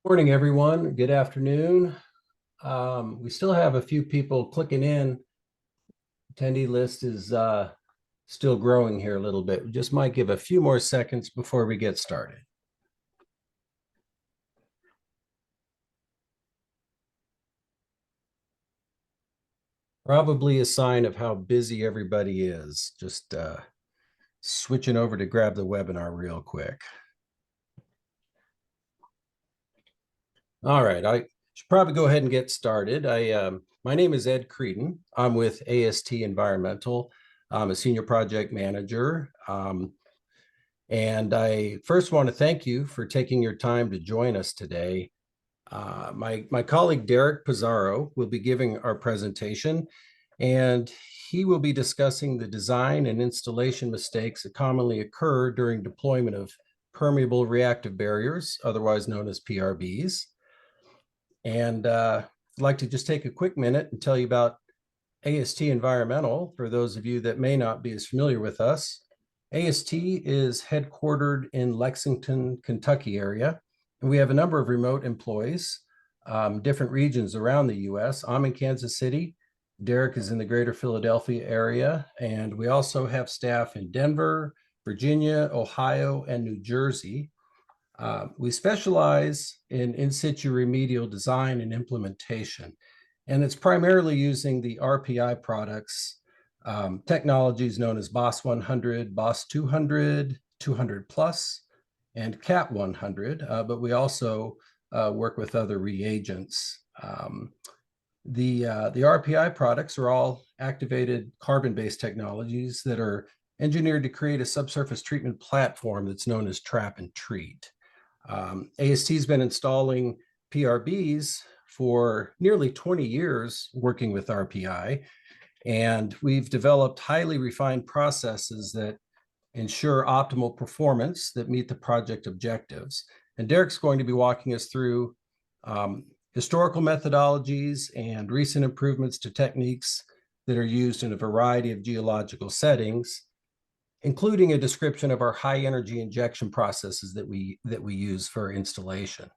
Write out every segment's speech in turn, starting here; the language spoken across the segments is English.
Morning, everyone. Good afternoon. We still have a few people clicking in. Attendee list is still growing here a little bit. We just might give a few more seconds before we get started. Probably a sign of how busy everybody is. Just switching over to grab the webinar real quick. All right, I should probably go ahead and get started. My name is Ed Creedon. I'm with AST Environmental. I'm a senior project manager. And I first want to thank you for taking your time to join us today. My colleague Derek Pizarro will be giving our presentation, and he will be discussing the design and installation mistakes that commonly occur during deployment of permeable reactive barriers, otherwise known as PRBs. And I'd like to just take a quick minute and tell you about AST Environmental, for those of you that may not be as familiar with us. AST is headquartered in Lexington, Kentucky area, and we have a number of remote employees, different regions around the US. I'm in Kansas City. Derek is in the greater Philadelphia area, and we also have staff in Denver, Virginia, Ohio, and New Jersey. We specialize in situ remedial design and implementation, and it's primarily using the RPI products, technologies known as BOSS 100, BOSS 200, 200 plus, and CAT 100, but we also work with other reagents. The RPI products are all activated carbon-based technologies that are engineered to create a subsurface treatment platform that's known as trap and treat. AST has been installing PRBs for nearly 20 years working with RPI, and we've developed highly refined processes that ensure optimal performance that meet the project objectives. And Derek's going to be walking us through historical methodologies and recent improvements to techniques that are used in a variety of geological settings, including a description of our high energy injection processes that we use for installation.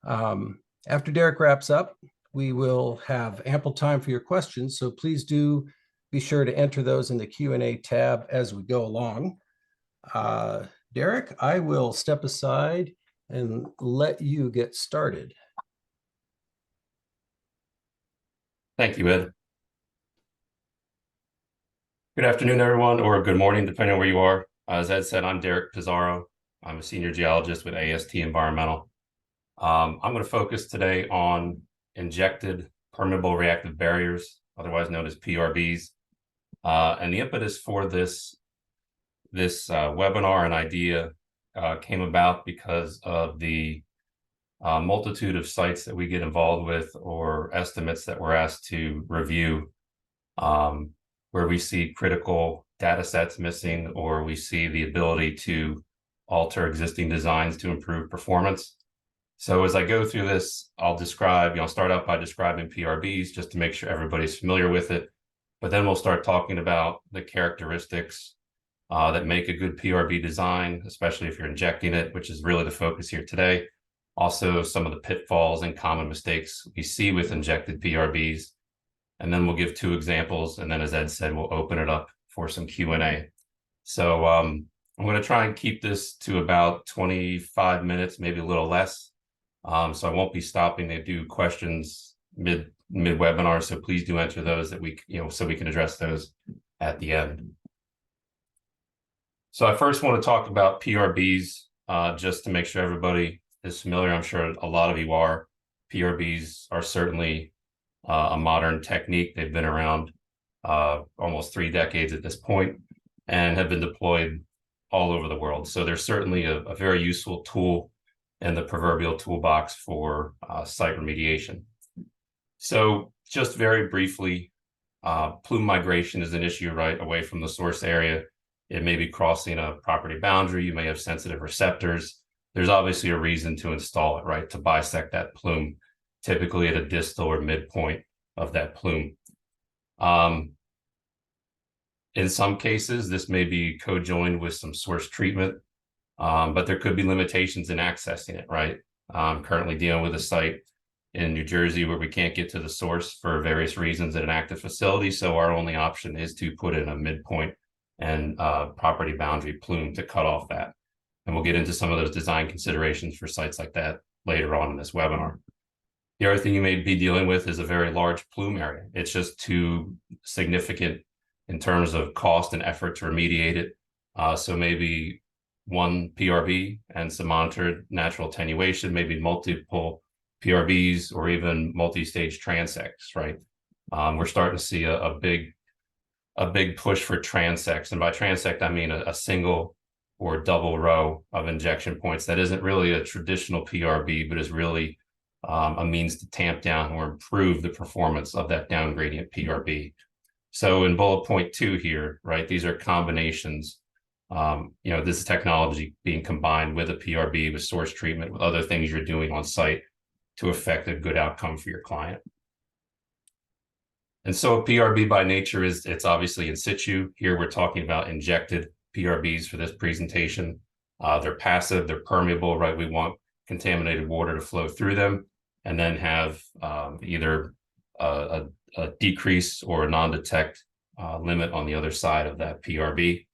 After Derek wraps up, we will have ample time for your questions, so please do be sure to enter those in the Q&A tab as we go along. Derek, I will step aside and let you get started. Thank you, Ed. Good afternoon, everyone, or good morning, depending on where you are. As Ed said, I'm Derek Pizarro. I'm a senior geologist with AST Environmental. I'm going to focus today on injected permeable reactive barriers, otherwise known as PRBs. And the impetus for this webinar and idea came about because of the multitude of sites that we get involved with or estimates that we're asked to review, where we see critical data sets missing, or we see the ability to alter existing designs to improve performance. So as I go through this, I'll start out by describing PRBs just to make sure everybody's familiar with it. But then we'll start talking about the characteristics that make a good PRB design, especially if you're injecting it, which is really the focus here today. Also, some of the pitfalls and common mistakes we see with injected PRBs. And then we'll give two examples. And then, as Ed said, we'll open it up for some Q&A. So I'm going to try and keep this to about 25 minutes, maybe a little less. So I won't be stopping to do questions mid-webinar. So please do enter those so we can address those at the end. So I first want to talk about PRBs, just to make sure everybody is familiar. I'm sure a lot of you are. PRBs are certainly a modern technique. They've been around almost 3 decades at this point and have been deployed all over the world. So they're certainly a very useful tool in the proverbial toolbox for site remediation. So just very briefly, plume migration is an issue right away from the source area. It may be crossing a property boundary. You may have sensitive receptors. There's obviously a reason to install it, right? To bisect that plume, typically at a distal or midpoint of that plume. In some cases, this may be co-joined with some source treatment, but there could be limitations in accessing it, right? I'm currently dealing with a site in New Jersey where we can't get to the source for various reasons at an active facility. So our only option is to put in a midpoint and property boundary plume to cut off that. And we'll get into some of those design considerations for sites like that later on in this webinar. The other thing you may be dealing with is a very large plume area. It's just too significant in terms of cost and effort to remediate it. So maybe one PRB and some monitored natural attenuation, maybe multiple PRBs or even multi-stage transects, right? We're starting to see a big push for transects. And by transect, I mean a single or double row of injection points that isn't really a traditional PRB, but is really a means to tamp down or improve the performance of that down gradient PRB. So in bullet point 2 here, right, these are combinations. This is technology being combined with a PRB, with source treatment, with other things you're doing on site to affect a good outcome for your client. And so a PRB by nature it's obviously in situ. Here we're talking about injected PRBs for this presentation. They're passive, they're permeable, right? We want contaminated water to flow through them and then have either a decrease or a non-detect limit on the other side of that PRB.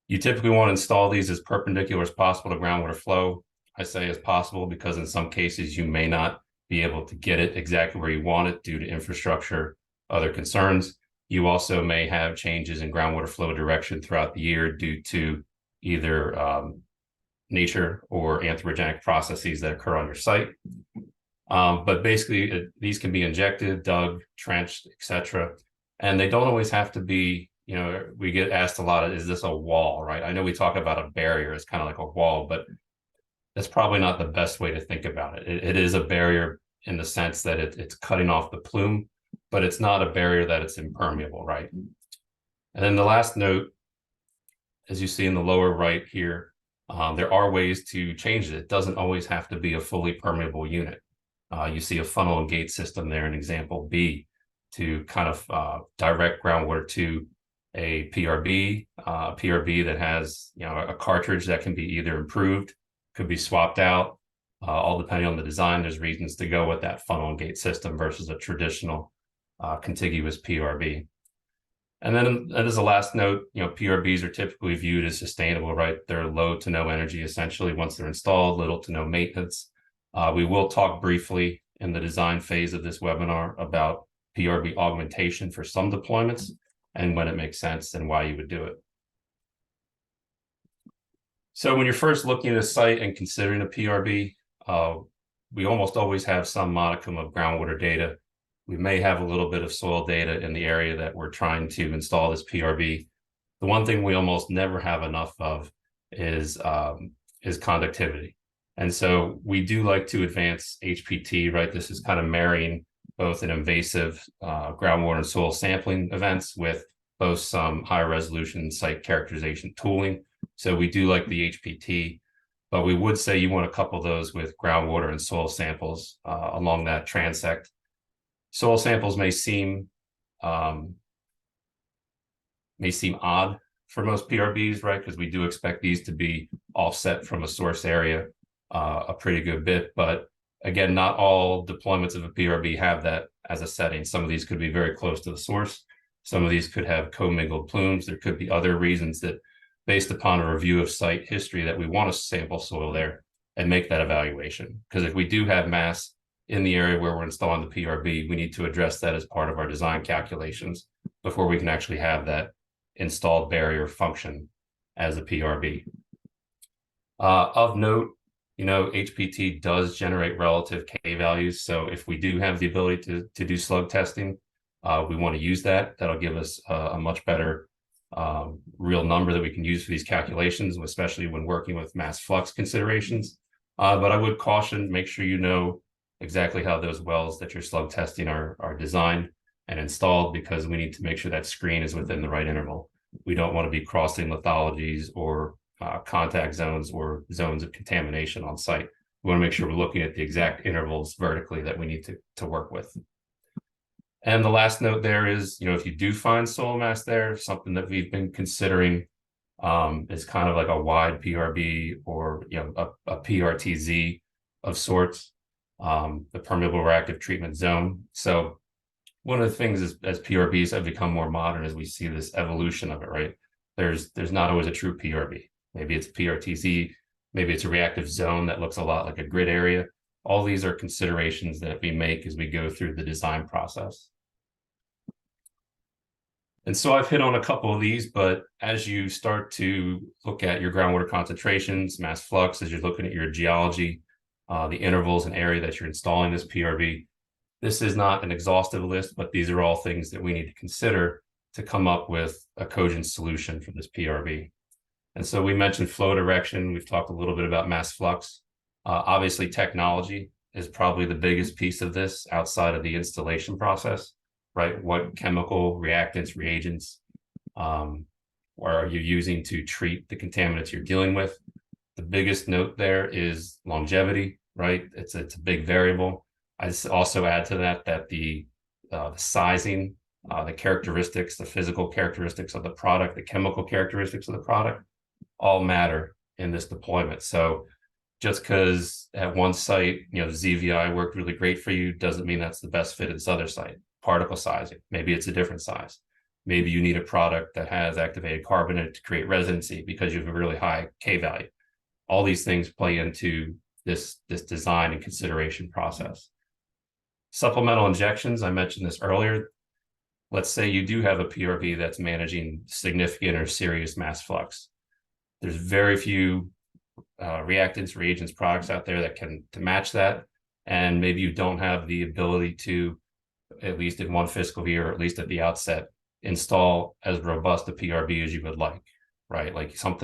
You typically want to install these as perpendicular as possible to groundwater flow. I say as possible because in some cases you may not be able to get it exactly where you want it due to infrastructure, other concerns. You also may have changes in groundwater flow direction throughout the year due to either nature or anthropogenic processes that occur on your site. But basically, these can be injected, dug, trenched, etc. And they don't always have to be, we get asked a lot of, is this a wall, right? I know we talk about a barrier as kind of like a wall, but that's probably not the best way to think about it. It is a barrier in the sense that it's cutting off the plume, but it's not a barrier that it's impermeable, right? And then the last note, as you see in the lower right here, there are ways to change it. It doesn't always have to be a fully permeable unit. You see a funnel and gate system there in example B to kind of direct groundwater to a PRB that has a cartridge that can be either improved, could be swapped out, all depending on the design. There's reasons to go with that funnel and gate system versus a traditional contiguous PRB. And then as a last note, PRBs are typically viewed as sustainable, right? They're low to no energy essentially once they're installed, little to no maintenance. We will talk briefly in the design phase of this webinar about PRB augmentation for some deployments and when it makes sense and why you would do it. So when you're first looking at a site and considering a PRB, we almost always have some modicum of groundwater data. We may have a little bit of soil data in the area that we're trying to install this PRB. The one thing we almost never have enough of is conductivity. And so we do like to advance HPT, right? This is kind of marrying both an invasive groundwater and soil sampling events with both some higher resolution site characterization tooling. So we do like the HPT, but we would say you want to couple those with groundwater and soil samples along that transect. Soil samples may seem odd for most PRBs, right? Because we do expect these to be offset from a source area a pretty good bit. But again, not all deployments of a PRB have that as a setting. Some of these could be very close to the source. Some of these could have commingled plumes. There could be other reasons that, based upon a review of site history, that we want to sample soil there and make that evaluation. Because if we do have mass in the area where we're installing the PRB, we need to address that as part of our design calculations before we can actually have that installed barrier function as a PRB. Of note, HPT does generate relative K values. So if we do have the ability to do slug testing, we want to use that. That'll give us a much better real number that we can use for these calculations, especially when working with mass flux considerations. But I would caution, make sure you know exactly how those wells that you're slug testing are designed and installed, because we need to make sure that screen is within the right interval. We don't want to be crossing lithologies or contact zones or zones of contamination on site. We want to make sure we're looking at the exact intervals vertically that we need to work with. And the last note there is, if you do find soil mass there, something that we've been considering is kind of like a wide PRB or a PRTZ sorts, the permeable reactive treatment zone. So one of the things is, as PRBs have become more modern, as we see this evolution of it, right? There's not always a true PRB. Maybe it's a PRTZ, maybe it's a reactive zone that looks a lot like a grid area. All these are considerations that we make as we go through the design process. And so I've hit on a couple of these, but as you start to look at your groundwater concentrations, mass flux, as you're looking at your geology, the intervals and area that you're installing this PRB, this is not an exhaustive list, but these are all things that we need to consider to come up with a cogent solution for this PRB. And so we mentioned flow direction. We've talked a little bit about mass flux. Obviously, technology is probably the biggest piece of this outside of the installation process. Right? What chemical reactants, reagents are you using to treat the contaminants you're dealing with? The biggest note there is longevity, right? It's a big variable. I also add to that the sizing, the characteristics, the physical characteristics of the product, the chemical characteristics of the product all matter in this deployment. So just because at one site, ZVI worked really great for you doesn't mean that's the best fit at this other site. Particle sizing, maybe it's a different size. Maybe you need a product that has activated carbon in it to create residency because you have a really high K value. All these things play into this design and consideration process. Supplemental injections, I mentioned this earlier. Let's say you do have a PRB that's managing significant or serious mass flux. There's very few reactants, reagents, products out there that can match that. And maybe you don't have the ability to, at least in one fiscal year, or at least at the outset, install as robust a PRB as you would like, right? Like some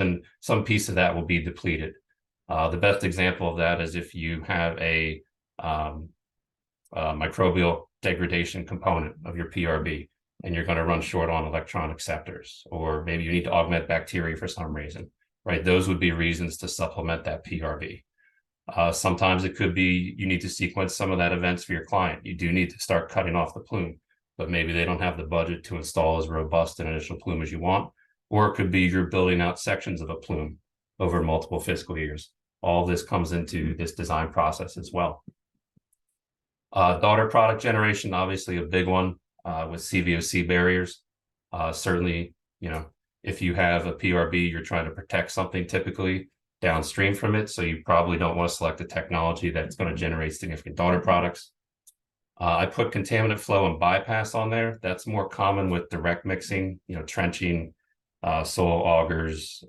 piece of that will be depleted. The best example of that is if you have a microbial degradation component of your PRB and you're going to run short on electron acceptors, or maybe you need to augment bacteria for some reason, right? Those would be reasons to supplement that PRB. Sometimes it could be you need to sequence some of that events for your client. You do need to start cutting off the plume, but maybe they don't have the budget to install as robust an additional plume as you want. Or it could be you're building out sections of a plume over multiple fiscal years. All this comes into this design process as well. Daughter product generation, obviously a big one with CVOC barriers. Certainly, if you have a PRB, you're trying to protect something typically downstream from it. So you probably don't want to select a technology that's going to generate significant daughter products. I put contaminant flow and bypass on there. That's more common with direct mixing, trenching, soil augers,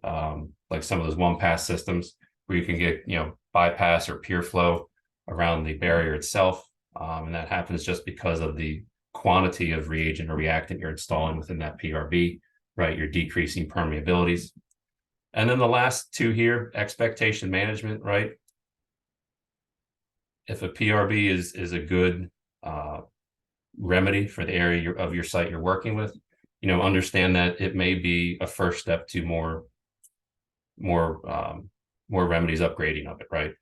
like some of those one pass systems where you can get, bypass or pure flow around the barrier itself. And that happens just because of the quantity of reagent or reactant you're installing within that PRB, right? You're decreasing permeabilities. And then the last two here, expectation management, right? If a PRB is a good remedy for the area of your site you're working with, understand that it may be a first step to more remedies upgrading of it, right?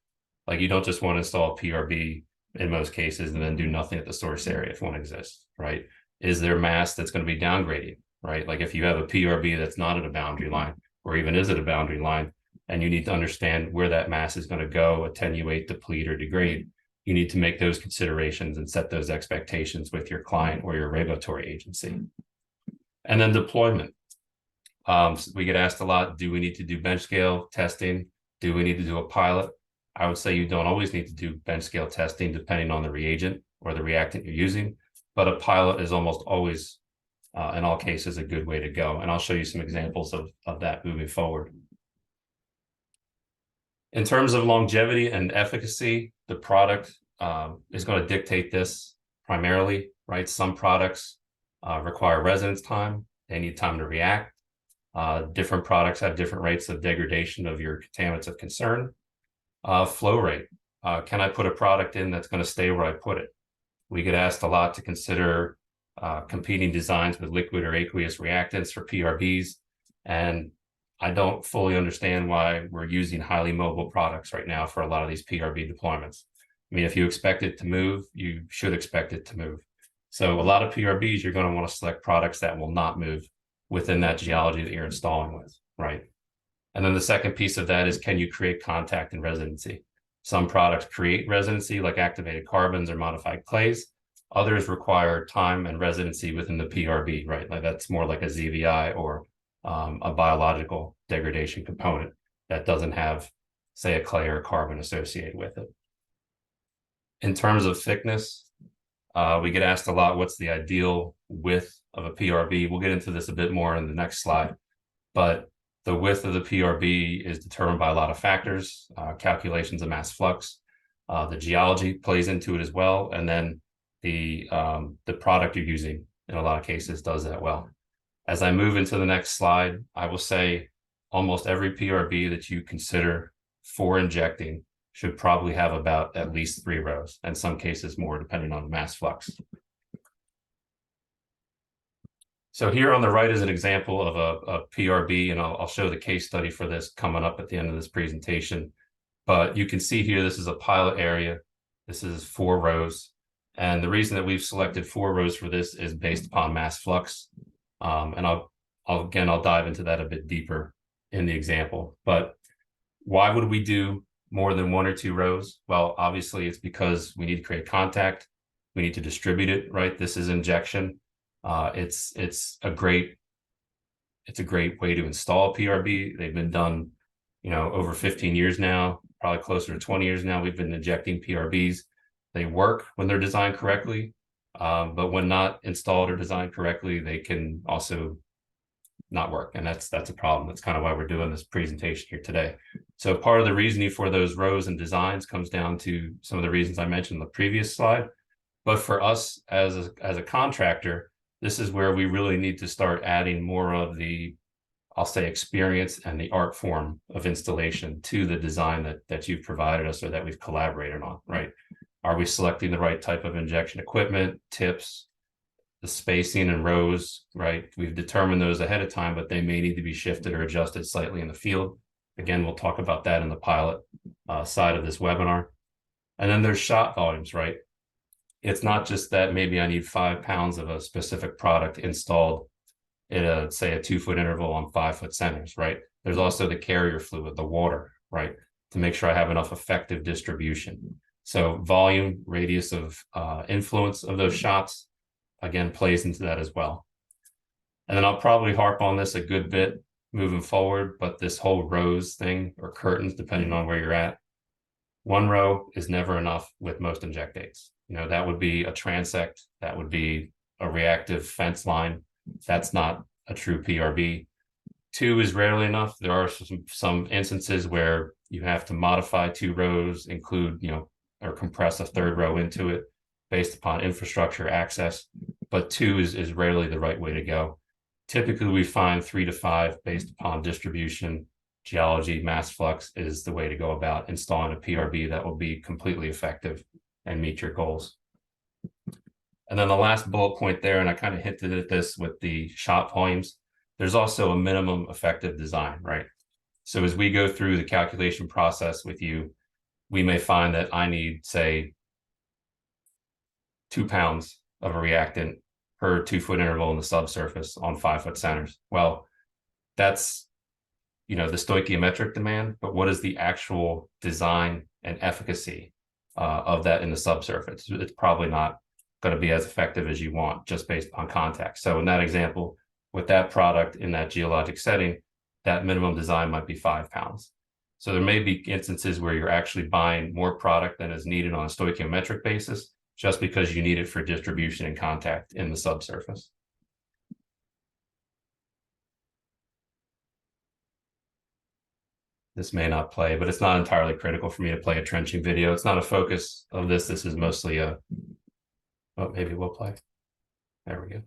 Like you don't just want to install a PRB in most cases and then do nothing at the source area if one exists, right? Is there mass that's going to be downgrading, right? Like if you have a PRB that's not at a boundary line, or even is it a boundary line, and you need to understand where that mass is going to go, attenuate, deplete, or degrade, you need to make those considerations and set those expectations with your client or your regulatory agency. And then deployment. So we get asked a lot, do we need to do bench scale testing? Do we need to do a pilot? I would say you don't always need to do bench scale testing depending on the reagent or the reactant you're using, but a pilot is almost always in all cases, a good way to go. And I'll show you some examples of that moving forward. In terms of longevity and efficacy, the product is going to dictate this primarily, right? Some products require residence time. They need time to react. Different products have different rates of degradation of your contaminants of concern. Flow rate. Can I put a product in that's going to stay where I put it? We get asked a lot to consider competing designs with liquid or aqueous reactants for PRBs. And I don't fully understand why we're using highly mobile products right now for a lot of these PRB deployments. I mean, if you expect it to move, you should expect it to move. So a lot of PRBs, you're going to want to select products that will not move within that geology that you're installing with, right? And then the second piece of that is, can you create contact and residency? Some products create residency, like activated carbons or modified clays. Others require time and residency within the PRB, right? Like that's more like a ZVI or a biological degradation component that doesn't have, say, a clay or a carbon associated with it. In terms of thickness, we get asked a lot, what's the ideal width of a PRB? We'll get into this a bit more in the next slide, but the width of the PRB is determined by a lot of factors, calculations of mass flux, the geology plays into it as well, and then the product you're using in a lot of cases does that well. As I move into the next slide, I will say almost every PRB that you consider for injecting should probably have about at least 3 rows, in some cases more, depending on the mass flux. So here on the right is an example of a PRB, and I'll show the case study for this coming up at the end of this presentation. But you can see here, this is a pilot area. This is 4 rows. And the reason that we've selected 4 rows for this is based upon mass flux. And I'll dive into that a bit deeper in the example. But why would we do more than 1 or 2 rows? Well, obviously it's because we need to create contact. We need to distribute it, right? This is injection. It's a great way to install a PRB. They've been done, over 15 years now, probably closer to 20 years now. We've been injecting PRBs. They work when they're designed correctly, but when not installed or designed correctly, they can also not work. And that's a problem. That's kind of why we're doing this presentation here today. So part of the reasoning for those rows and designs comes down to some of the reasons I mentioned in the previous slide. But for us as a contractor, this is where we really need to start adding more of the, I'll say, experience and the art form of installation to the design that you've provided us or that we've collaborated on, right? Are we selecting the right type of injection equipment, tips, the spacing and rows, right? We've determined those ahead of time, but they may need to be shifted or adjusted slightly in the field. Again, we'll talk about that in the pilot side of this webinar. And then there's shot volumes, right? It's not just that maybe I need 5 pounds of a specific product installed in say a 2-foot interval on 5-foot centers, right? There's also the carrier fluid, the water, right? To make sure I have enough effective distribution. So volume, radius of influence of those shots, again, plays into that as well. And then I'll probably harp on this a good bit moving forward, but this whole rows thing, or curtains, depending on where you're at, 1 row is never enough with most injectates. That would be a transect, that would be a reactive fence line. That's not a true PRB. 2 is rarely enough. There are some instances where you have to modify 2 rows, include, or compress a 3rd row into it based upon infrastructure access. But 2 is rarely the right way to go. Typically, we find 3 to 5 based upon distribution, geology, mass flux is the way to go about installing a PRB that will be completely effective and meet your goals. And then the last bullet point there, and I kind of hinted at this with the shot volumes, there's also a minimum effective design, right? So as we go through the calculation process with you, we may find that I need, say, 2 pounds of a reactant per 2-foot interval in the subsurface on 5-foot centers. Well, that's, the stoichiometric demand, but what is the actual design and efficacy of that in the subsurface? It's probably not going to be as effective as you want just based on contact. So in that example, with that product in that geologic setting, that minimum design might be 5 pounds. So there may be instances where you're actually buying more product than is needed on a stoichiometric basis, just because you need it for distribution and contact in the subsurface. This may not play, but it's not entirely critical for me to play a trenching video. It's not a focus of this. This is mostly oh, maybe we'll play. There we go.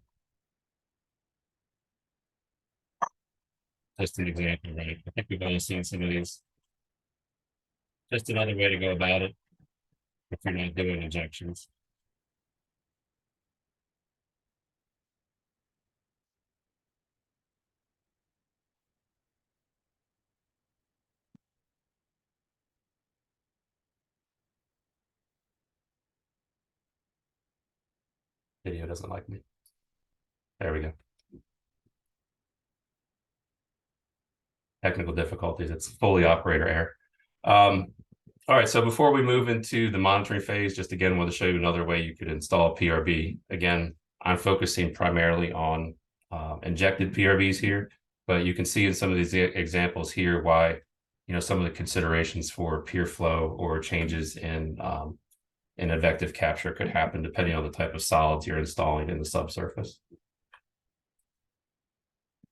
Just an example, right? I think we've only seen some of these. Just another way to go about it if you're not doing injections. Video doesn't like me. There we go. Technical difficulties. It's fully operator error. All right, so before we move into the monitoring phase, just again, want to show you another way you could install a PRB. Again, I'm focusing primarily on injected PRBs here, but you can see in some of these examples here why, some of the considerations for pure flow or changes in advective capture could happen depending on the type of solids you're installing in the subsurface.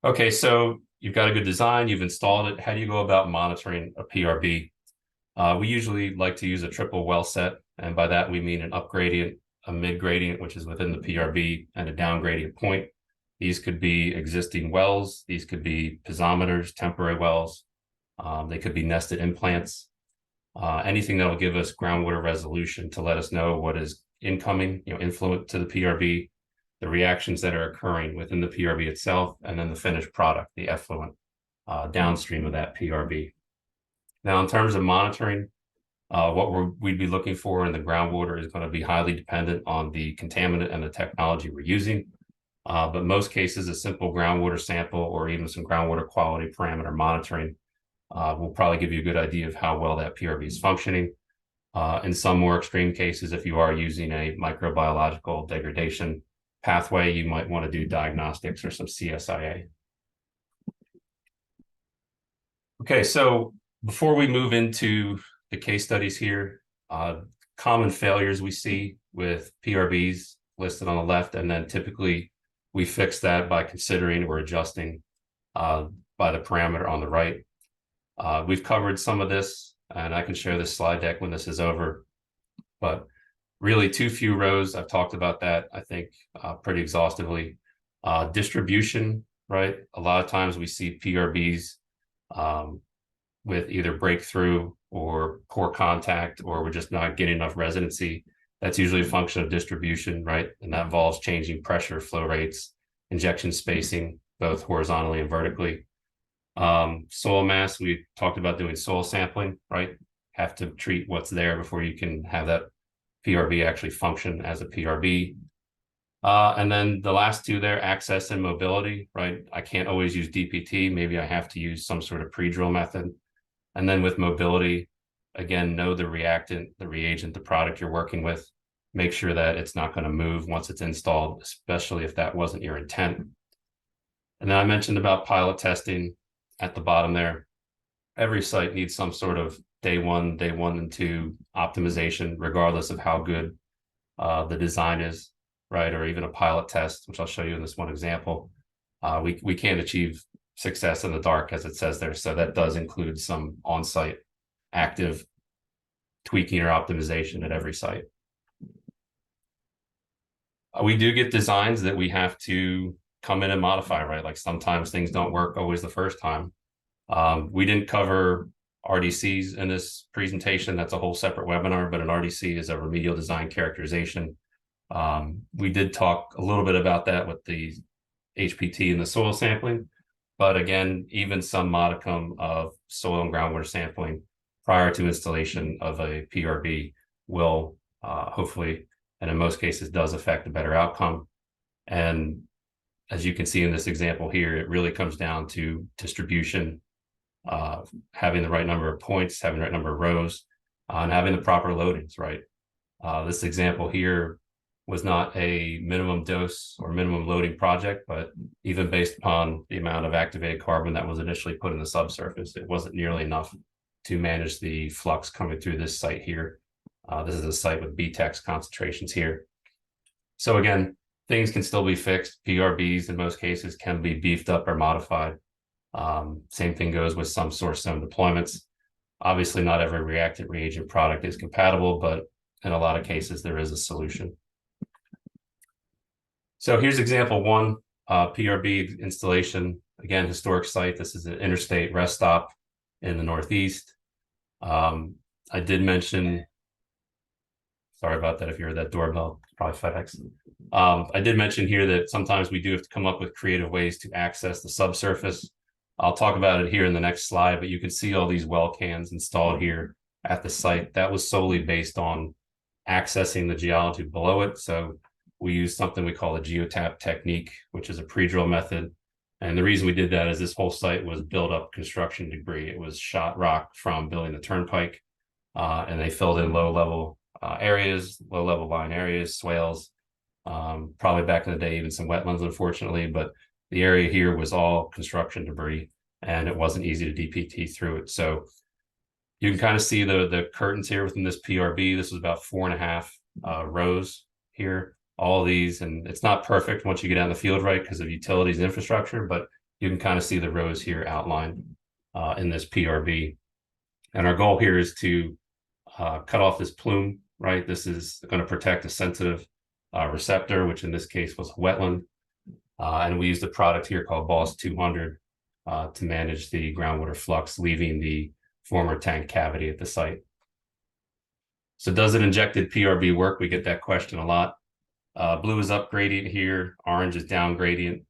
Okay, so you've got a good design, you've installed it. How do you go about monitoring a PRB? We usually like to use a triple well set, and by that we mean an up gradient, a mid gradient, which is within the PRB, and a down gradient point. These could be existing wells, these could be piezometers, temporary wells, they could be nested implants, anything that will give us groundwater resolution to let us know what is incoming, influent to the PRB, the reactions that are occurring within the PRB itself, and then the finished product, the effluent, downstream of that PRB. Now, in terms of monitoring, what we'd be looking for in the groundwater is going to be highly dependent on the contaminant and the technology we're using. But most cases, a simple groundwater sample or even some groundwater quality parameter monitoring will probably give you a good idea of how well that PRB is functioning. In some more extreme cases, if you are using a microbiological degradation pathway, you might want to do diagnostics or some CSIA. Okay, so before we move into the case studies here, common failures we see with PRBs listed on the left, and then typically we fix that by considering or adjusting by the parameter on the right. We've covered some of this, and I can share this slide deck when this is over, but really too few rows. I've talked about that, I think, pretty exhaustively. Distribution, right? A lot of times we see PRBs with either breakthrough or poor contact, or we're just not getting enough residency. That's usually a function of distribution, right? And that involves changing pressure, flow rates, injection spacing, both horizontally and vertically. Soil mass, we talked about doing soil sampling, right? Have to treat what's there before you can have that PRB actually function as a PRB. And then the last two there, access and mobility, right? I can't always use DPT. Maybe I have to use some sort of pre-drill method. And then with mobility, again, know the reactant, the reagent, the product you're working with. Make sure that it's not going to move once it's installed, especially if that wasn't your intent. And then I mentioned about pilot testing at the bottom there. Every site needs some sort of day one and two optimization, regardless of how good the design is, right? Or even a pilot test, which I'll show you in this one example. We can't achieve success in the dark, as it says there. So that does include some on-site active tweaking or optimization at every site. We do get designs that we have to come in and modify, right? Like sometimes things don't work always the first time. We didn't cover RDCs in this presentation. That's a whole separate webinar, but an RDC is a remedial design characterization. We did talk a little bit about that with the HPT and the soil sampling. But again, even some modicum of soil and groundwater sampling prior to installation of a PRB will hopefully, and in most cases, does affect a better outcome. And as you can see in this example here, it really comes down to distribution, having the right number of points, having the right number of rows, and having the proper loadings, right? This example here was not a minimum dose or minimum loading project, but even based upon the amount of activated carbon that was initially put in the subsurface, it wasn't nearly enough to manage the flux coming through this site here. This is a site with BTEX concentrations here. So again, things can still be fixed. PRBs in most cases can be beefed up or modified. Same thing goes with some source zone deployments. Obviously, not every reactant reagent product is compatible, but in a lot of cases, there is a solution. So here's example one, PRB installation. Again, historic site. This is an interstate rest stop in the Northeast. I did mention, sorry about that if you heard that doorbell, it's probably FedEx. I did mention here that sometimes we do have to come up with creative ways to access the subsurface. I'll talk about it here in the next slide, but you can see all these well cans installed here at the site. That was solely based on accessing the geology below it. So we used something we call a geotap technique, which is a pre-drill method. And the reason we did that is this whole site was built up construction debris. It was shot rock from building the turnpike. and they filled in low-level areas, low-level line areas, swales, probably back in the day, even some wetlands, unfortunately, but the area here was all construction debris, and it wasn't easy to DPT through it. So you can kind of see the curtains here within this PRB. This was about 4.5 rows here, all of these, and it's not perfect once you get out in the field, right, because of utilities and infrastructure, but you can kind of see the rows here outlined in this PRB. And our goal here is to cut off this plume, right? This is going to protect a sensitive receptor, which in this case was wetland. And we used a product here called BOSS 200 to manage the groundwater flux, leaving the former tank cavity at the site. So does an injected PRB work? We get that question a lot. Blue is up gradient here. Orange is down gradient.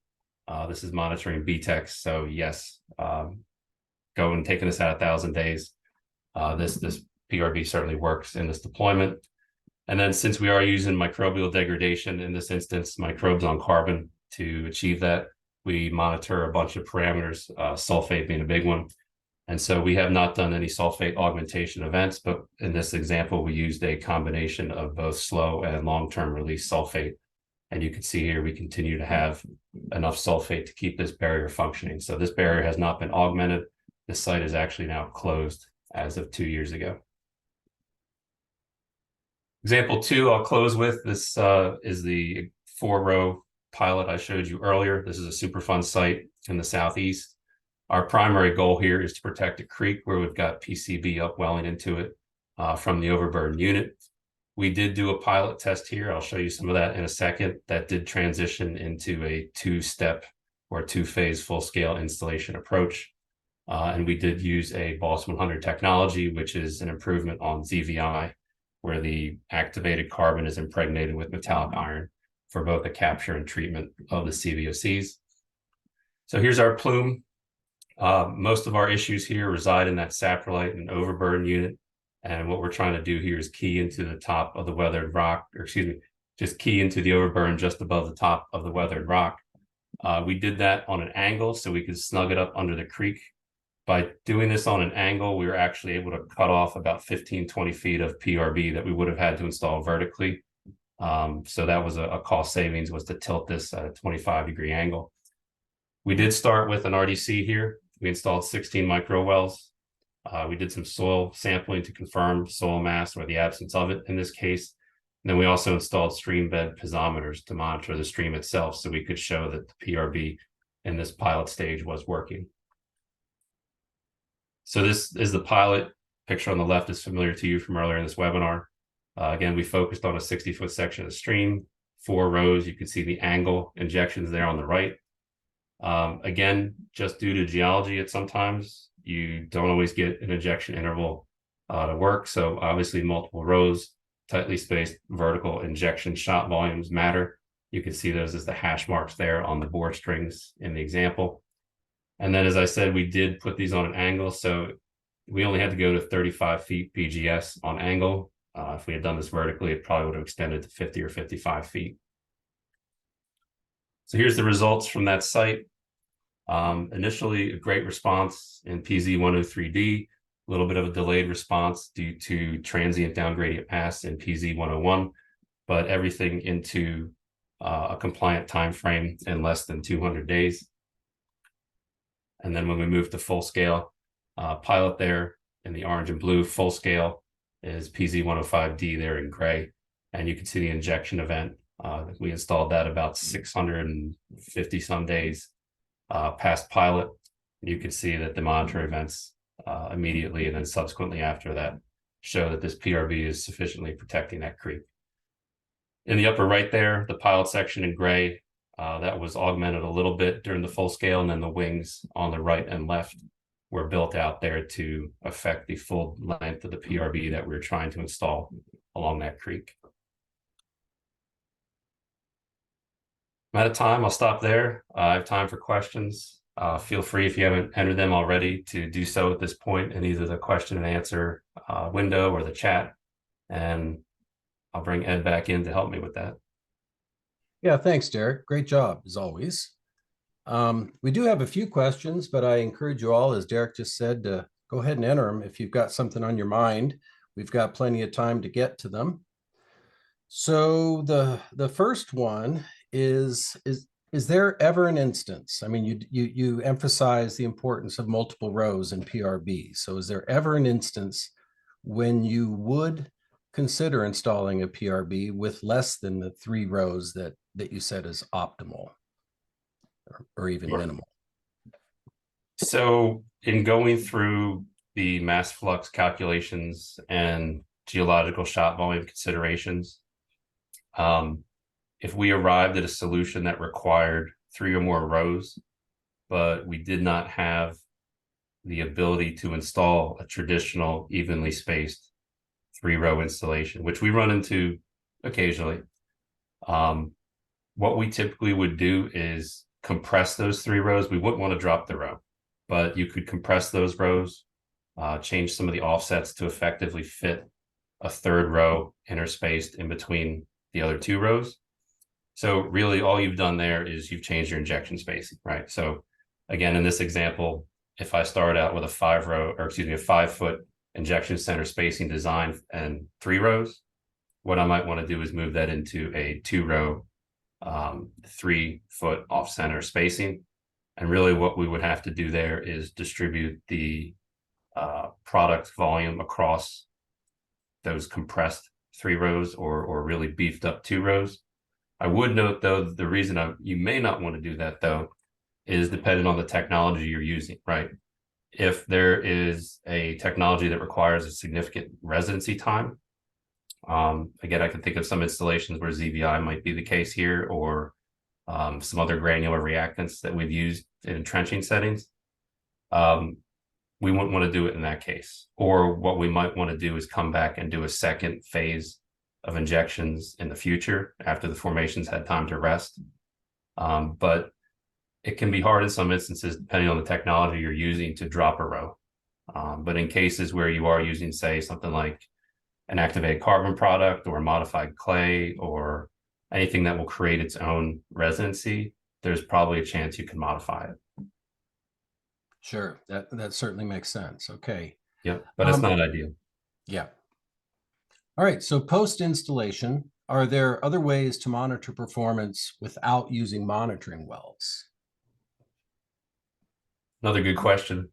This is monitoring BTEX. So yes, go and taking this out 1,000 days. This PRB certainly works in this deployment. And then since we are using microbial degradation, in this instance, microbes on carbon to achieve that, we monitor a bunch of parameters, sulfate being a big one. And so we have not done any sulfate augmentation events, but in this example, we used a combination of both slow and long-term release sulfate. And you can see here, we continue to have enough sulfate to keep this barrier functioning. So this barrier has not been augmented. This site is actually now closed as of 2 years ago. Example 2, I'll close with. This is the 4-row pilot I showed you earlier. This is a Superfund site in the southeast. Our primary goal here is to protect a creek where we've got PCB upwelling into it from the overburden unit. We did do a pilot test here. I'll show you some of that in a second. That did transition into a 2-step or 2-phase full-scale installation approach. And we did use a BOSS 100 technology, which is an improvement on ZVI, where the activated carbon is impregnated with metallic iron for both the capture and treatment of the CVOCs. So here's our plume. Most of our issues here reside in that saprolite and overburden unit. And what we're trying to do here is key into the top of the weathered rock, or excuse me, just key into the overburden just above the top of the weathered rock. We did that on an angle so we could snug it up under the creek. By doing this on an angle, we were actually able to cut off about 15-20 feet of PRB that we would have had to install vertically. So that was a cost savings, was to tilt this at a 25-degree angle. We did start with an RDC here. We installed 16 micro wells. We did some soil sampling to confirm soil mass or the absence of it in this case. And then we also installed stream bed piezometers to monitor the stream itself so we could show that the PRB in this pilot stage was working. So this is the pilot. Picture on the left is familiar to you from earlier in this webinar. Again, we focused on a 60-foot section of stream, 4 rows. You can see the angle injections there on the right. Again, just due to geology, sometimes you don't always get an injection interval to work. So obviously multiple rows, tightly spaced vertical injection shot volumes matter. You can see those as the hash marks there on the bore strings in the example. And then, as I said, we did put these on an angle. So we only had to go to 35 feet BGS on angle. If we had done this vertically, it probably would have extended to 50 or 55 feet. So here's the results from that site. Initially, a great response in PZ103D, a little bit of a delayed response due to transient down gradient pass in PZ101, but everything into a compliant time frame in less than 200 days. And then when we move to full scale, pilot there in the orange and blue, full scale is PZ105D there in gray. And you can see the injection event. We installed that about 650 some days past pilot. You can see that the monitor events immediately and then subsequently after that show that this PRB is sufficiently protecting that creek. In the upper right there, the pilot section in gray, that was augmented a little bit during the full scale, and then the wings on the right and left were built out there to affect the full length of the PRB that we were trying to install along that creek. I'm out of time. I'll stop there. I have time for questions. Feel free, if you haven't entered them already, to do so at this point in either the question and answer window or the chat. And I'll bring Ed back in to help me with that. Yeah, thanks, Derek. Great job, as always. We do have a few questions, but I encourage you all, as Derek just said, to go ahead and enter them if you've got something on your mind. We've got plenty of time to get to them. So the first one is there ever an instance? I mean, you emphasize the importance of multiple rows in PRB. So is there ever an instance when you would consider installing a PRB with less than the 3 rows that you said is optimal or even Sure. minimal? So in going through the mass flux calculations and geological shot volume considerations, if we arrived at a solution that required 3 or more rows, but we did not have the ability to install a traditional evenly spaced 3-row installation, which we run into occasionally, what we typically would do is compress those 3 rows. We wouldn't want to drop the row, but you could compress those rows, change some of the offsets to effectively fit a 3rd row interspaced in between the other 2 rows. So really all you've done there is you've changed your injection spacing, right? So again, in this example, if I start out with a 5-foot injection center spacing design and 3 rows, what I might want to do is move that into a 2-row, 3-foot off center spacing. And really what we would have to do there is distribute the product volume across those compressed 3 rows or really beefed up 2 rows. I would note, though, the reason you may not want to do that, though, is dependent on the technology you're using, right? If there is a technology that requires a significant residency time, again, I can think of some installations where ZVI might be the case here, or some other granular reactants that we've used in entrenching settings. We wouldn't want to do it in that case. Or what we might want to do is come back and do a second phase of injections in the future after the formations had time to rest. But it can be hard in some instances, depending on the technology you're using, to drop a row. But in cases where you are using, say, something like an activated carbon product or a modified clay or anything that will create its own residency, there's probably a chance you can modify it. Sure, that certainly makes sense. Okay. Yep, but it's not ideal. Yeah. All right, so post-installation, are there other ways to monitor performance without using monitoring wells? Another good question.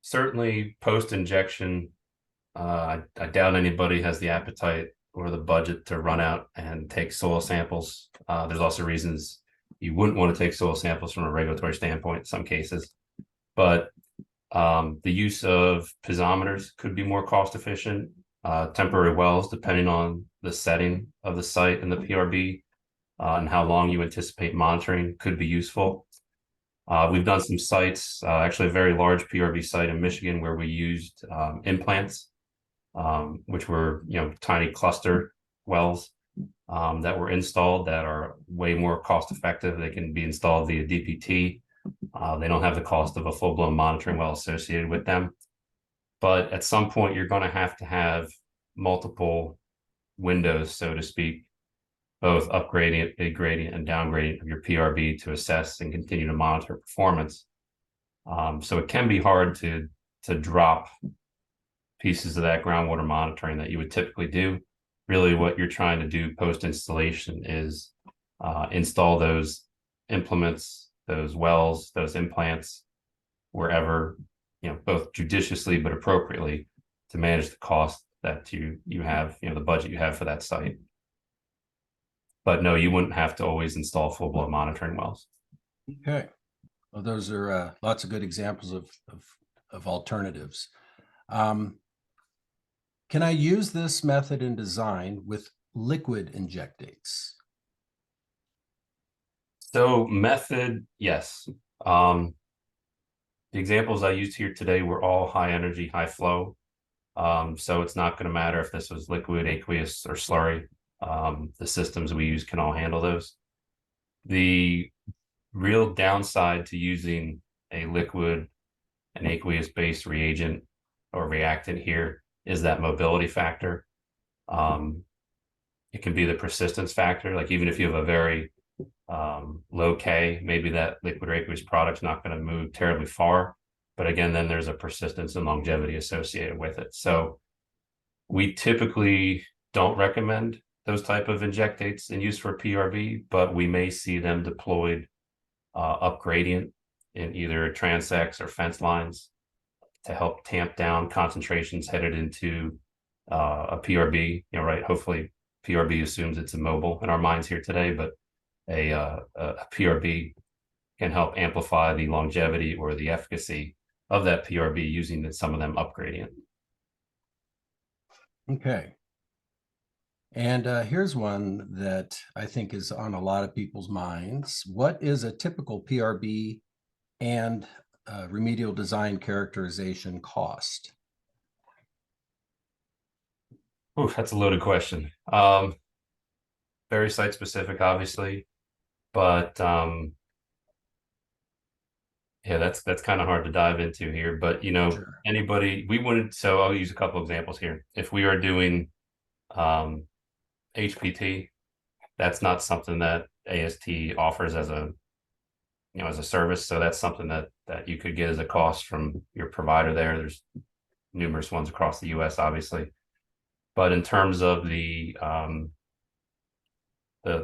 Certainly post-injection, I doubt anybody has the appetite or the budget to run out and take soil samples. There's also reasons you wouldn't want to take soil samples from a regulatory standpoint in some cases. But the use of piezometers could be more cost efficient. Temporary wells, depending on the setting of the site and the PRB and how long you anticipate monitoring, could be useful. We've done some sites, actually a very large PRB site in Michigan, where we used implants, which were tiny cluster wells that were installed that are way more cost effective. They can be installed via DPT. They don't have the cost of a full-blown monitoring well associated with them. But at some point, you're going to have multiple windows, so to speak, both upgrading, gradient, and downgrading of your PRB to assess and continue to monitor performance. So it can be hard to drop pieces of that groundwater monitoring that you would typically do. Really, what you're trying to do post-installation is install those implements, those wells, those implants, wherever, both judiciously but appropriately, to manage the cost that you have, the budget you have for that site. But no, you wouldn't have to always install full-blown monitoring wells. Okay. Well, those are lots of good examples of alternatives. Can I use this method in design with liquid injectates? So method, yes. The examples I used here today were all high energy, high flow. So it's not going to matter if this was liquid, aqueous, or slurry. The systems we use can all handle those. The real downside to using a liquid and aqueous-based reagent or reactant here is that mobility factor. It can be the persistence factor. Like even if you have a very low K, maybe that liquid or aqueous product's not going to move terribly far. But again, then there's a persistence and longevity associated with it. So We typically don't recommend those type of injectates in use for PRB, but we may see them deployed up gradient in either transects or fence lines to help tamp down concentrations headed into a PRB. Right? Hopefully, PRB assumes it's immobile in our minds here today, but a PRB can help amplify the longevity or the efficacy of that PRB using some of them up gradient. Okay. And here's one that I think is on a lot of people's minds. What is a typical PRB and remedial design characterization cost? Ooh, that's a loaded question. Very site specific, obviously, but yeah, that's kind of hard to dive into here. But Sure. anybody, we wouldn't. So I'll use a couple examples here. If we are doing um, HPT, that's not something that AST offers as a as a service. So that's something that you could get as a cost from your provider there. There's numerous ones across the US, obviously. But in terms of the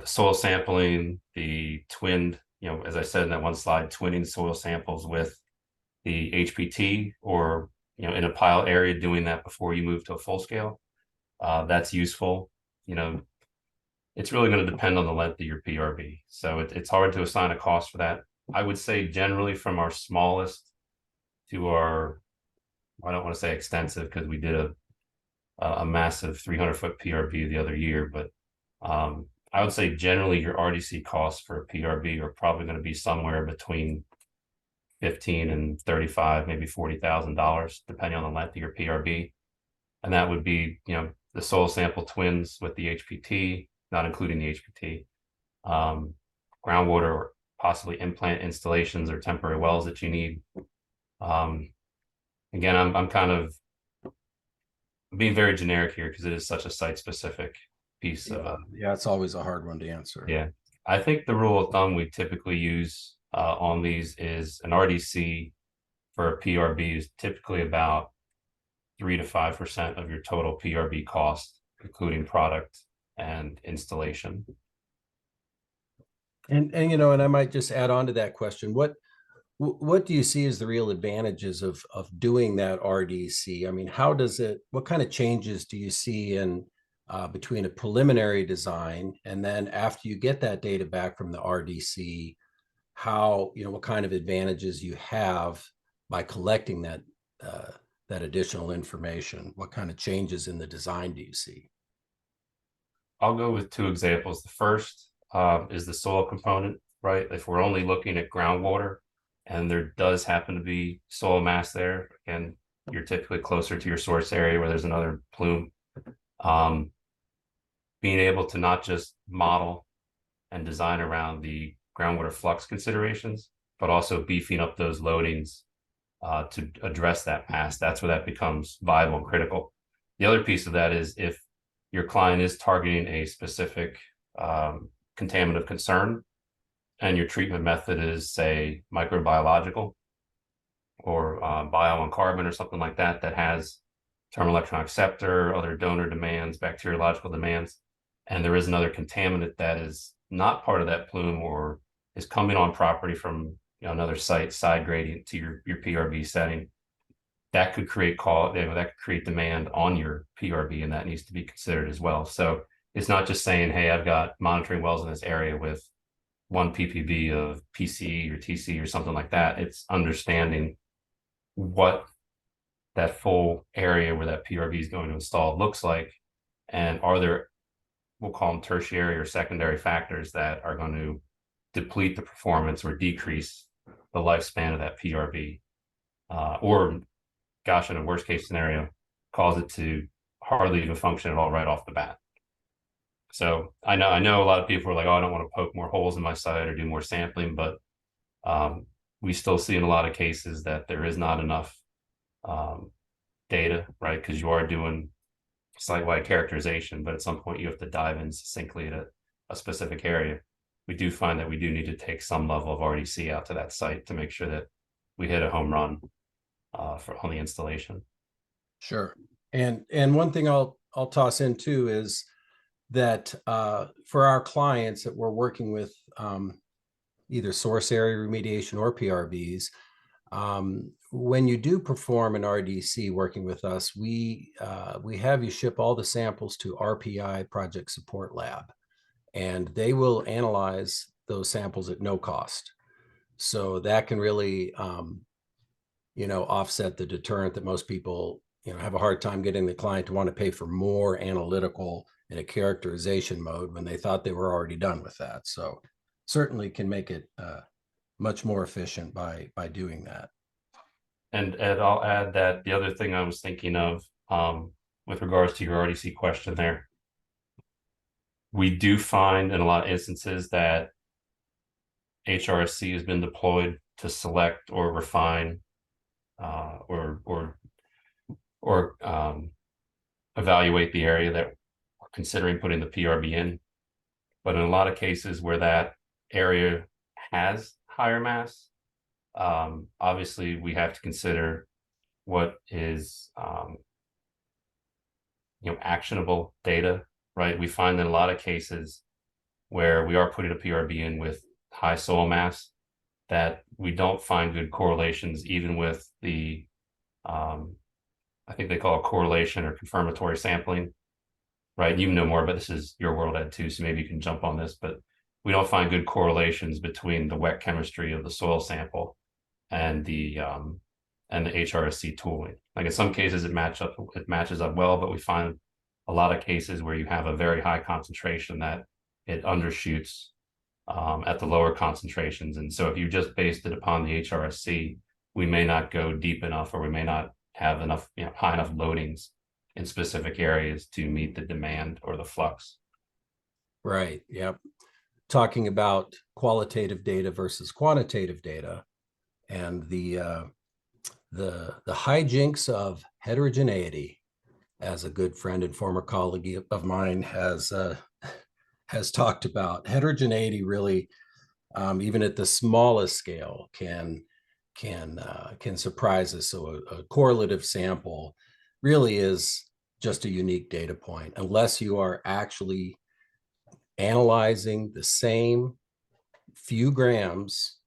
soil sampling, the twinned, as I said in that one slide, twinning soil samples with the HPT or, in a pilot area, doing that before you move to a full scale, that's useful. It's really going to depend on the length of your PRB. So it's hard to assign a cost for that. I would say generally from our smallest to our, I don't want to say extensive because we did a massive 300-foot PRB the other year, but I would say generally your RDC costs for a PRB are probably going to be somewhere between 15 and 35, maybe $40,000, depending on the length of your PRB. And that would be, the soil sample twins with the HPT, not including the HPT, groundwater or possibly implant installations or temporary wells that you need. Again, I'm kind of being very generic here because it is such a site specific piece of yeah, it's always a hard one to answer. Yeah, I think the rule of thumb we typically use on these is an RDC for a PRB is typically about 3 to 5% of your total PRB cost, including product and installation. And and I might just add on to that question. What do you see as the real advantages of doing that RDC? I mean, what kind of changes do you see in between a preliminary design and then after you get that data back from the RDC, what kind of advantages you have by collecting that additional information? What kind of changes in the design do you see? I'll go with two examples. The first is the soil component, right? If we're only looking at groundwater and there does happen to be soil mass there, and you're typically closer to your source area where there's another plume, being able to not just model and design around the groundwater flux considerations, but also beefing up those loadings to address that mass. That's where that becomes viable and critical. The other piece of that is if your client is targeting a specific contaminant of concern and your treatment method is, say, microbiological or bio on carbon or something like that, that has terminal electron acceptor, other donor demands, bacteriological demands, and there is another contaminant that is not part of that plume or is coming on property from another side gradient to your PRB setting, that could create demand on your PRB, and that needs to be considered as well. So it's not just saying, hey, I've got monitoring wells in this area with 1 ppb of PCE or TC or something like that. It's understanding what that full area where that PRB is going to install looks like, and are there, we'll call them tertiary or secondary factors that are going to deplete the performance or decrease the lifespan of that PRB, or gosh, in a worst case scenario, cause it to hardly even function at all right off the bat. So I know a lot of people are like, oh, I don't want to poke more holes in my site or do more sampling, but we still see in a lot of cases that there is not enough data, right? Because you are doing site-wide characterization, but at some point you have to dive in succinctly to a specific area. We do find that we do need to take some level of RDC out to that site to make sure that we hit a home run on the installation. Sure. And one thing I'll I'll toss in too is that for our clients that we're working with, either source area remediation or PRBs, when you do perform an RDC working with us, we have you ship all the samples to RPI, Project Support Lab, and they will analyze those samples at no cost. So that can really, offset the deterrent that most people, have a hard time getting the client to want to pay for more analytical in a characterization mode when they thought they were already done with that. So certainly can make it much more efficient by doing that. And I'll add that the other thing I was thinking of with regards to your RDC question there, we do find in a lot of instances that HRSC has been deployed to select or refine or evaluate the area that we're considering putting the PRB in. But in a lot of cases where that area has higher mass, obviously we have to consider what is actionable data, right? We find in a lot of cases where we are putting a PRB in with high soil mass that we don't find good correlations even with the I think they call it correlation or confirmatory sampling, right? You know more, but this is your world, Ed, too, so maybe you can jump on this, but we don't find good correlations between the wet chemistry of the soil sample and the HRSC tooling. Like in some cases it matches up well, but we find a lot of cases where you have a very high concentration that it undershoots at the lower concentrations. And so if you just based it upon the HRSC, we may not go deep enough, or we may not have enough, high enough loadings in specific areas to meet the demand or the flux. Right. Yep. Talking about qualitative data versus quantitative data, and the hijinks of heterogeneity, as a good friend and former colleague of mine has talked about. Heterogeneity really, even at the smallest scale, can surprise us. So a correlative sample really is just a unique data point, unless you are actually analyzing the same few grams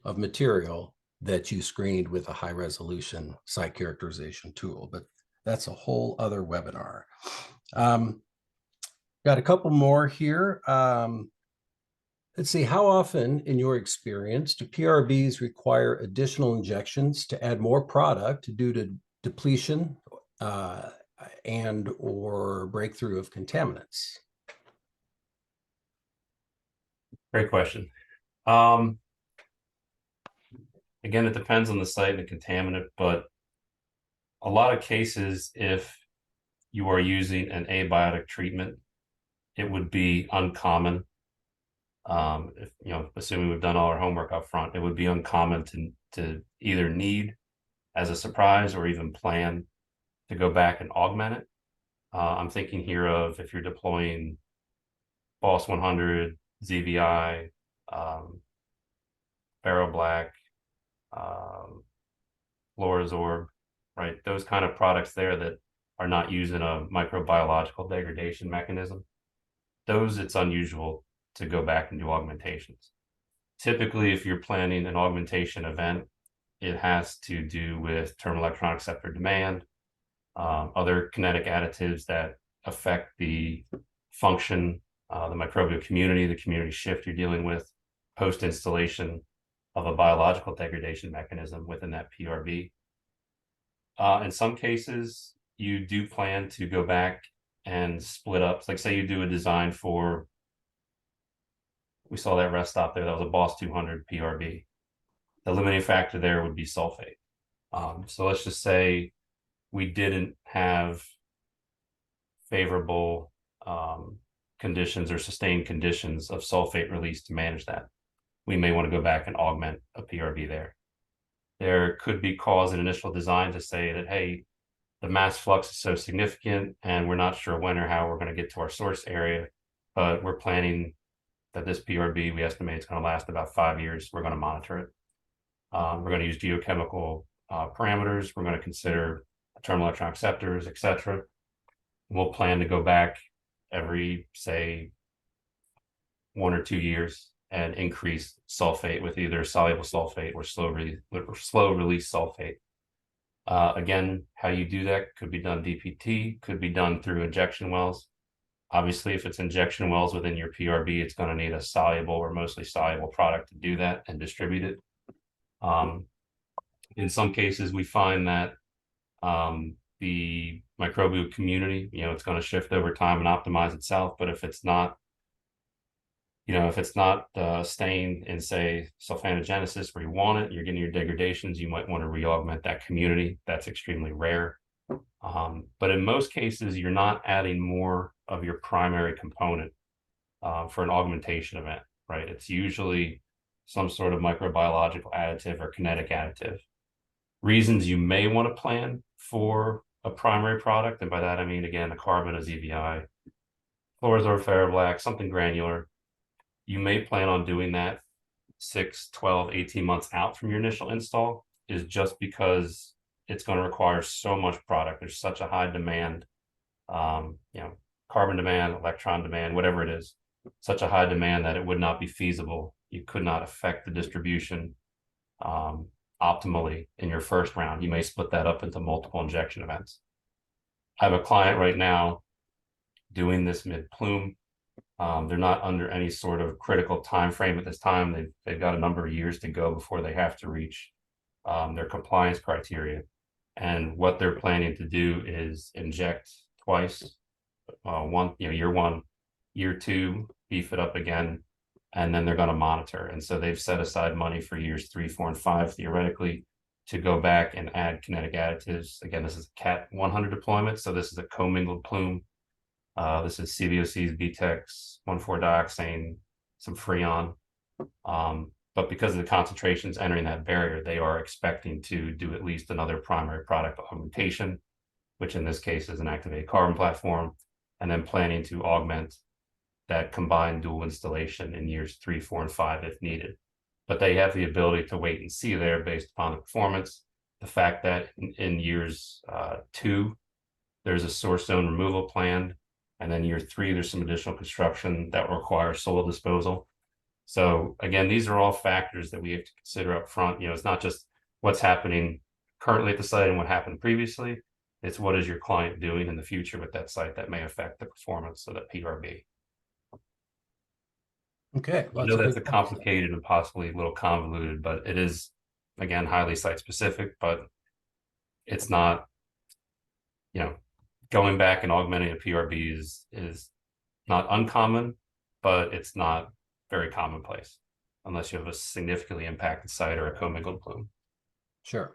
of material that you screened with a high resolution site characterization tool. But that's a whole other webinar. Got a couple more here. Let's see, how often in your experience do PRBs require additional injections to add more product due to depletion and or breakthrough of contaminants? Great question. Again, it depends on the site and the contaminant, but a lot of cases, if you are using an abiotic treatment, it would be uncommon. If assuming we've done all our homework up front, it would be uncommon to either need as a surprise or even plan to go back and augment it. I'm thinking here of if you're deploying Boss 100, ZVI, Ferro Black, Fluorosorb, right? Those kind of products there that are not using a microbiological degradation mechanism. Those, it's unusual to go back and do augmentations. Typically, if you're planning an augmentation event, it has to do with terminal electron acceptor demand, other kinetic additives that affect the function, the microbial community, the community shift you're dealing with, post-installation of a biological degradation mechanism within that PRB. In some cases, you do plan to go back and split up. Like say you do a design for, we saw that rest stop there, that was a Boss 200 PRB. The limiting factor there would be sulfate. So let's just say we didn't have favorable conditions or sustained conditions of sulfate release to manage that. We may want to go back and augment a PRB there. There could be cause in initial design to say that, hey, the mass flux is so significant and we're not sure when or how we're going to get to our source area, but we're planning that this PRB, we estimate it's going to last about 5 years. We're going to monitor it. We're going to use geochemical parameters. We're going to consider terminal electron acceptors, etc. We'll plan to go back every, say, 1 or 2 years and increase sulfate with either soluble sulfate or slow release sulfate. Again, how you do that could be done DPT, could be done through injection wells. Obviously, if it's injection wells within your PRB, it's going to need a soluble or mostly soluble product to do that and distribute it. In some cases, we find that the microbial community, it's going to shift over time and optimize itself. But if it's not, staying in, say, sulfanogenesis where you want it, you're getting your degradations, you might want to re-augment that community. That's extremely rare. But in most cases, you're not adding more of your primary component for an augmentation event, right? It's usually some sort of microbiological additive or kinetic additive. Reasons you may want to plan for a primary product, and by that I mean, again, a carbon, a ZVI, fluorothor ferroblack, something granular. You may plan on doing that 6, 12, 18 months out from your initial install, is just because it's going to require so much product. There's such a high demand, carbon demand, electron demand, whatever it is, such a high demand that it would not be feasible. You could not affect the distribution optimally in your first round. You may split that up into multiple injection events. I have a client right now doing this mid-plume. They're not under any sort of critical time frame at this time. They've got a number of years to go before they have to reach their compliance criteria. And what they're planning to do is inject twice, year 1, year 2, beef it up again, and then they're going to monitor. And so they've set aside money for years 3, 4, and 5, theoretically, to go back and add kinetic additives. Again, this is a CAT 100 deployment, so this is a commingled plume. This is CVOCs, BTEX, 1,4-dioxane, some Freon. But because of the concentrations entering that barrier, they are expecting to do at least another primary product augmentation, which in this case is an activated carbon platform, and then planning to augment that combined dual installation in years 3, 4, and 5 if needed. But they have the ability to wait and see there based upon the performance. The fact that in years 2, there's a source zone removal planned, and then year 3, there's some additional construction that will require soil disposal. So again, these are all factors that we have to consider up front. It's not just what's happening currently at the site and what happened previously. It's what is your client doing in the future with that site that may affect the performance of the PRB. Okay. I know that's a complicated and possibly a little convoluted, but it is, again, highly site specific, but it's not, going back and augmenting a PRB is not uncommon, but it's not very commonplace unless you have a significantly impacted site or a commingled plume. Sure.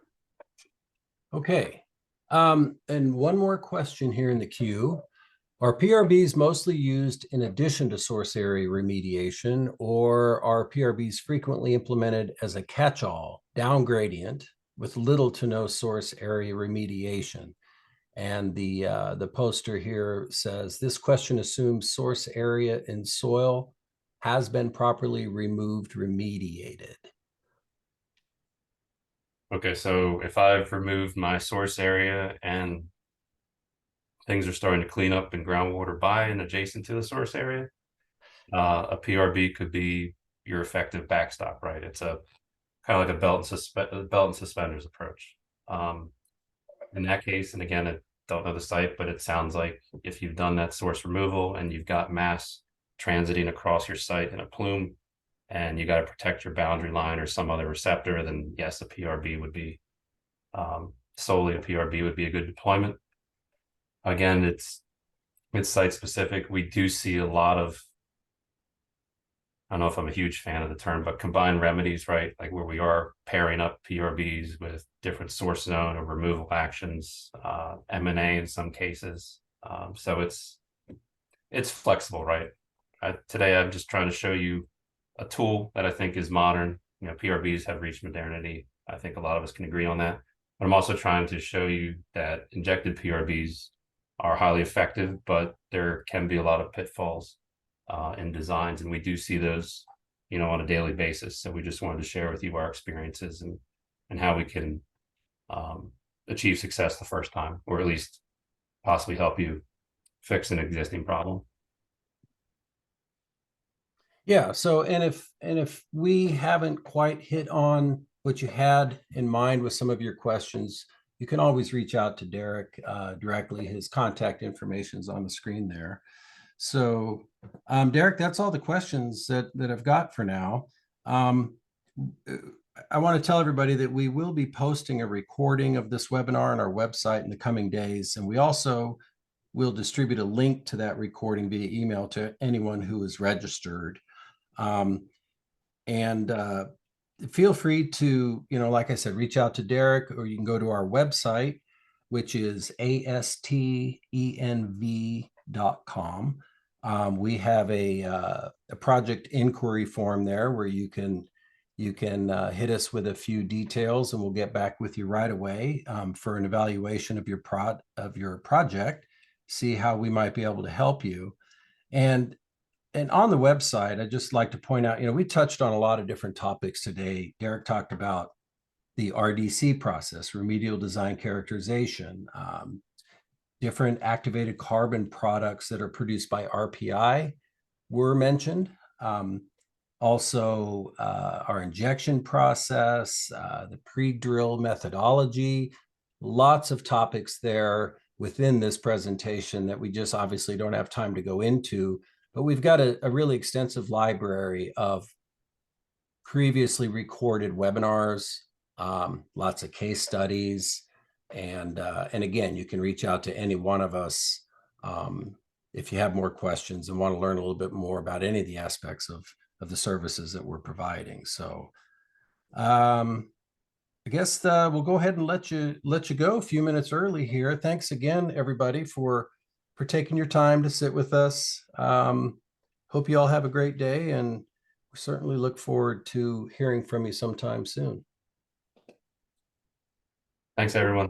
Okay. And one more question here in the queue. Are PRBs mostly used in addition to source area remediation, or are PRBs frequently implemented as a catch-all down gradient with little to no source area remediation? And the poster here says, this question assumes source area in soil has been properly remediated. Okay, so if I've removed my source area and things are starting to clean up in groundwater by and adjacent to the source area, a PRB could be your effective backstop, right? It's a kind of like a belt and suspenders approach. In that case, and again, I don't know the site, but it sounds like if you've done that source removal and you've got mass transiting across your site in a plume, and you got to protect your boundary line or some other receptor, then yes, a PRB would be solely a PRB would be a good deployment. Again, it's site specific. We do see a lot of, I don't know if I'm a huge fan of the term, but combined remedies, right? Like where we are pairing up PRBs with different source zone or removal actions, M&A in some cases. So it's flexible, right? Today, I'm just trying to show you a tool that I think is modern. PRBs have reached modernity. I think a lot of us can agree on that. But I'm also trying to show you that injected PRBs are highly effective, but there can be a lot of pitfalls in designs, and we do see those, on a daily basis. So we just wanted to share with you our experiences and how we can achieve success the first time, or at least possibly help you fix an existing problem. Yeah. So, and if we haven't quite hit on what you had in mind with some of your questions, you can always reach out to Derek directly. His contact information is on the screen there. So, Derek, that's all the questions that I've got for now. I want to tell everybody that we will be posting a recording of this webinar on our website in the coming days, and we also will distribute a link to that recording via email to anyone who is registered. And feel free to, like I said, reach out to Derek, or you can go to our website, which is astenv.com. We have a project inquiry form there where you can hit us with a few details, and we'll get back with you right away for an evaluation of your project, see how we might be able to help you. And on the website, I'd just like to point out, we touched on a lot of different topics today. Derek talked about the RDC process, remedial design characterization, different activated carbon products that are produced by RPI were mentioned. Also, our injection process, the pre-drill methodology, lots of topics there within this presentation that we just obviously don't have time to go into. But we've got a really extensive library of previously recorded webinars, lots of case studies, and again, you can reach out to any one of us if you have more questions and want to learn a little bit more about any of the aspects of the services that we're providing. So I guess we'll go ahead and let you go a few minutes early here. Thanks again, everybody, for taking your time to sit with us. Hope you all have a great day, and we certainly look forward to hearing from you sometime soon. Thanks, everyone.